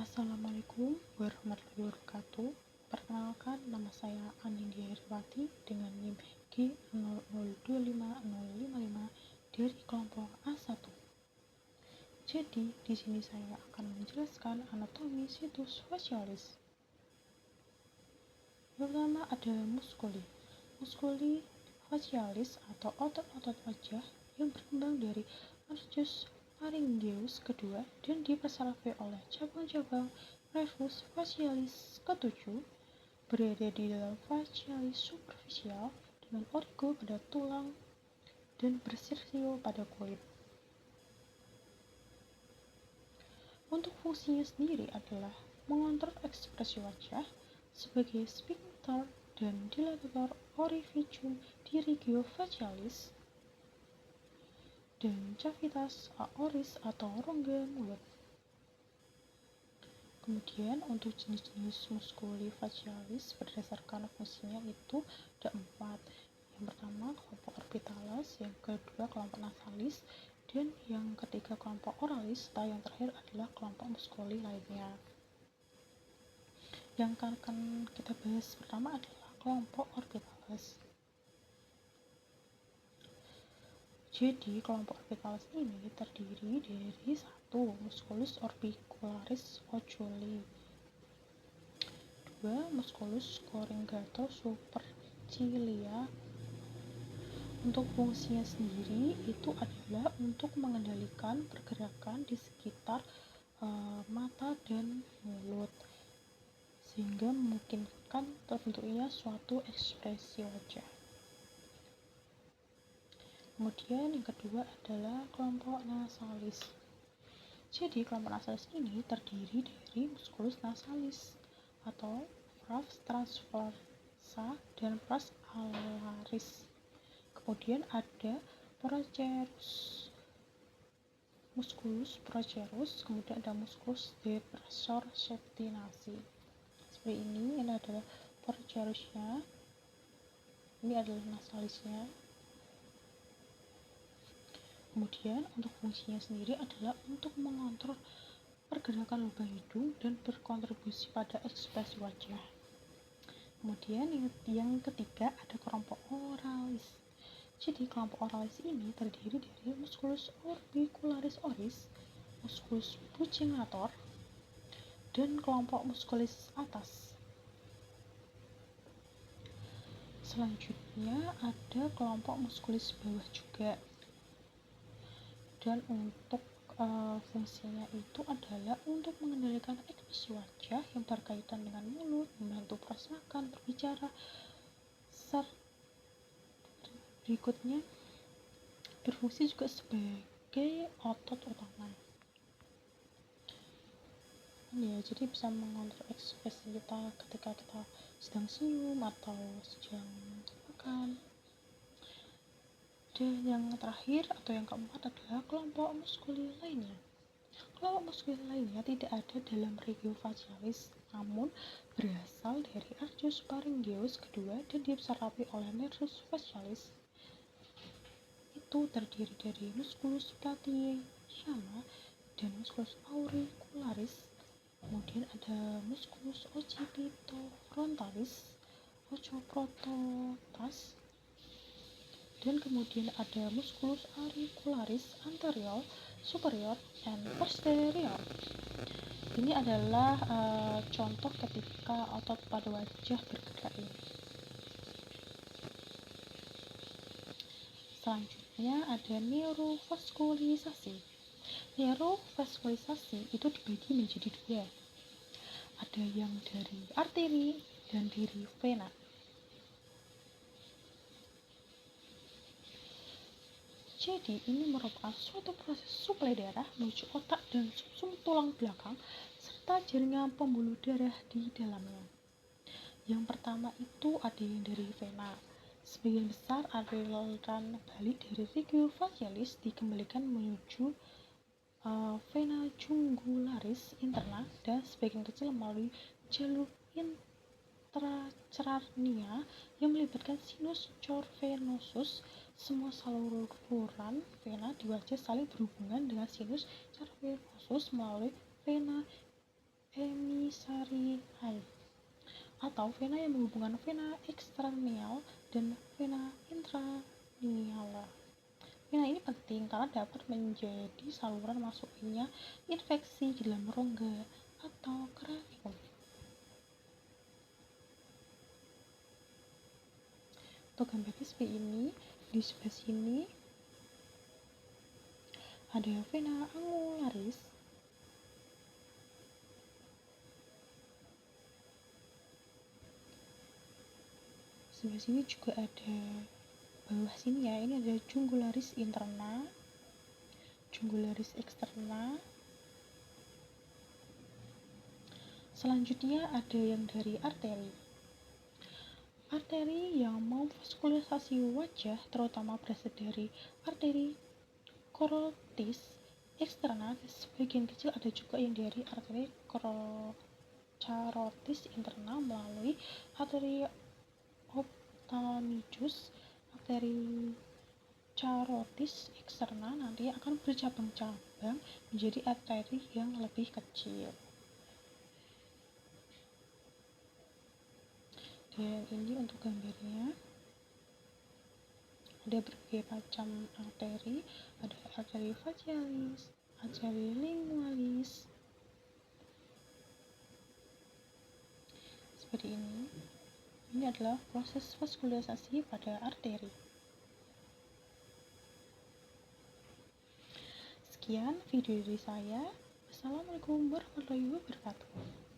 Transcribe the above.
Assalamualaikum warahmatullahi wabarakatuh. Perkenalkan, nama saya Anindya Heriwati dengan NIM G002505 dari kelompok A1. Jadi, di sini saya akan menjelaskan anatomi situs facialis. Yang pertama ada musculi. Musculi facialis atau otot-otot wajah yang berkembang dari arcus pharyngeus kedua dan dipersarafi oleh cabang-cabang reflux facialis ketujuh, berada di dalam facialis superficial dengan origo pada tulang dan bersirsil pada kulit. Untuk fungsinya sendiri adalah mengontrol ekspresi wajah sebagai sphincter dan dilatator orificium dirigio facialis dan cavitas aoris atau rongga mulut. Kemudian untuk jenis-jenis musculi facialis berdasarkan fungsinya itu ada 4. Yang pertama kelompok orbitalis, yang kedua kelompok nasalis, dan yang ketiga kelompok oralis, dan yang terakhir adalah kelompok musculi lainnya. Yang akan kita bahas pertama adalah kelompok orbitalis. Jadi kelompok orbitalis ini terdiri dari 1. Musculus orbicularis oculi, 2. Musculus corrugator supercilia. Untuk fungsinya sendiri itu adalah untuk mengendalikan pergerakan di sekitar mata dan mulut sehingga memungkinkan terbentuknya suatu ekspresi wajah. Kemudian yang kedua adalah kelompok nasalis. Jadi kelompok nasalis ini terdiri dari musculus nasalis atau vas transversa dan vas alaris. Kemudian ada procerus, musculus procerus, kemudian ada musculus depressor septinasi. Seperti ini adalah procerusnya, ini adalah nasalisnya. Kemudian untuk fungsinya sendiri adalah untuk mengontrol pergerakan lubang hidung dan berkontribusi pada ekspresi wajah. Kemudian yang ketiga ada kelompok oralis. Jadi kelompok oralis ini terdiri dari musculus orbicularis oris, musculus buccinator, dan kelompok musculus atas. Selanjutnya ada kelompok musculus bawah juga. Dan untuk fungsinya itu adalah untuk mengendalikan ekspresi wajah yang berkaitan dengan mulut, membantu proses makan, berbicara, berikutnya berfungsi juga sebagai otot utama. Ya, jadi bisa mengontrol ekspresi kita ketika kita sedang senyum atau sedang makan. Dan yang terakhir atau yang keempat adalah kelompok muskuli lainnya. Kelompok muskuli lainnya tidak ada dalam regio facialis, namun berasal dari arcus pharyngeus kedua dan dipersarafi oleh nervus facialis. Itu terdiri dari musculus platysiana dan musculus auricularis. Kemudian ada musculus occipitofrontalis, occipitotas, dan kemudian ada musculus auricularis anterior, superior, dan posterior. Ini adalah contoh ketika otot pada wajah bergerak ini. Selanjutnya ada neurovaskulisasi. Neurovaskulisasi itu dibagi menjadi 2. Ada yang dari arteri dan dari vena. Jadi ini merupakan suatu proses suplai darah menuju otak dan sumsum tulang belakang serta jaringan pembuluh darah di dalamnya. Yang pertama itu ada yang dari vena. Sebagian besar aliran balik dari regio facialis dikembalikan menuju vena jugularis interna dan sebagian kecil melalui jalur intracernia yang melibatkan sinus cavernosus. Semua saluran vena di wajah saling berhubungan dengan sinus cavernosus melalui vena emisariae, atau vena yang menghubungkan vena ekstranial dan vena intranial. Vena ini penting karena dapat menjadi saluran masuknya infeksi di dalam rongga atau kranium. Untuk gambar seperti ini, di sebelah sini ada vena angularis, sebelah sini juga ada, bawah sini ya, ini ada jugularis interna, jugularis eksterna. Selanjutnya ada yang dari arteri. Arteri yang memvaskularisasi wajah terutama berasal dari arteri korotis eksterna, dan sebagian kecil ada juga yang dari arteri carotis interna melalui arteri ophthalmicus. Arteri carotis eksterna nanti akan bercabang-cabang menjadi arteri yang lebih kecil. Dan ini untuk gambarnya, ada berbagai macam arteri, ada arteri facialis, arteri lingualis, seperti ini. Ini adalah proses vaskularisasi pada arteri. Sekian video dari saya. Wassalamualaikum warahmatullahi wabarakatuh.